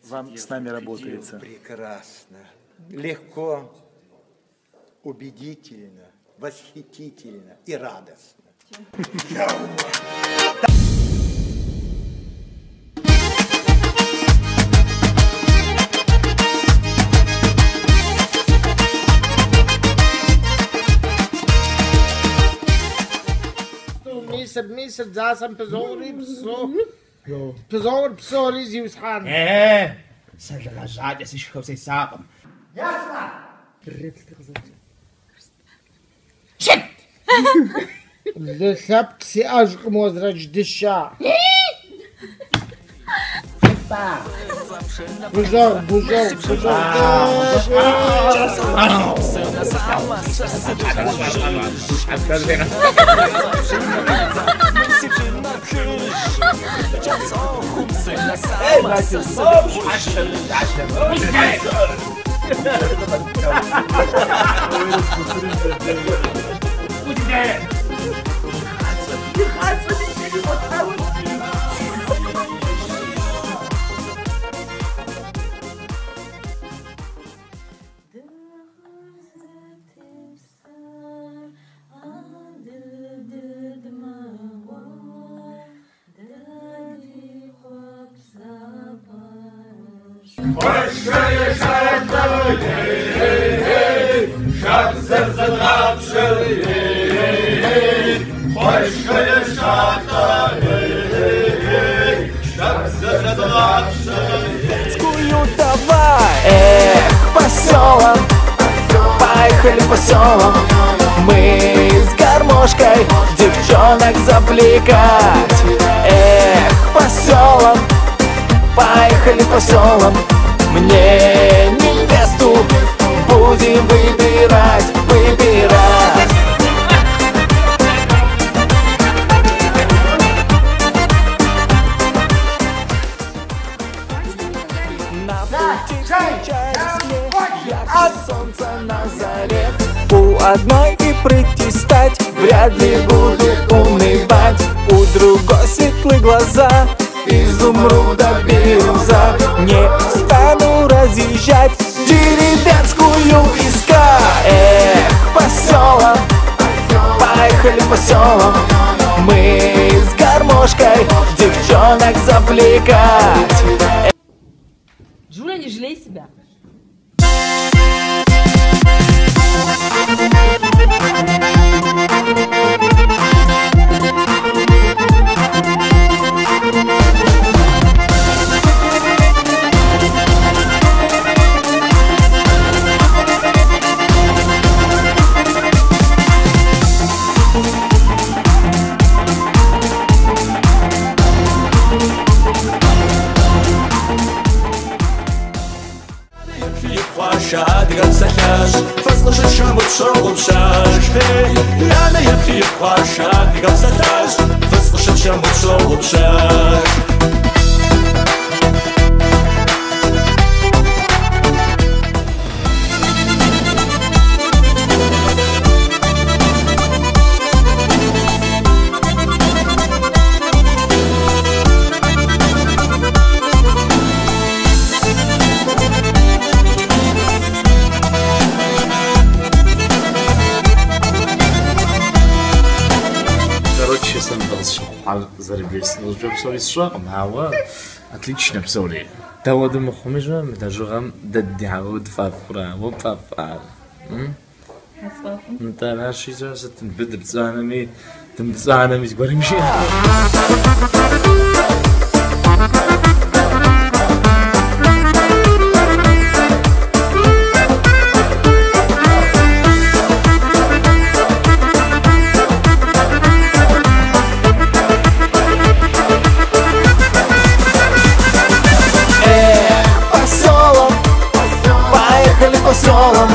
вам с нами работается? Прекрасно. Легко, убедительно, восхитительно и радостно. Misser, засам пезори псо. Пезор псори зивсхан. Сэлгажаад яс ишхэв сайсаам. Ясно. Шит. Лэхап кси ажк мозрач дыша. Бужор. Эй, братья, Давай, по селам, поехали по селам. Мы с гармошкой девчонок завлекать. По селам, поехали по селам. Мне невесту будем выбирать. Солнце на заре. У одной и прийти стать, вряд ли буду унывать. У другой светлые глаза, изумруда бирюза. Не стану разъезжать, деревенскую искать. По селам, поехали по селам. Мы с гармошкой девчонок завлекать. Джуля, не жалей себя. شادگان سکش فصلش شموت شغل شش یا نه یکی خواه شادگان سکش فصلش شموت شغل شش заребись. Уже псори с шагом, а отлично псори. Да вот мы хумижем, да жугам, да дяуд фафра, вот фафар. Да наши же тем бедбцанами говорим же. По селам,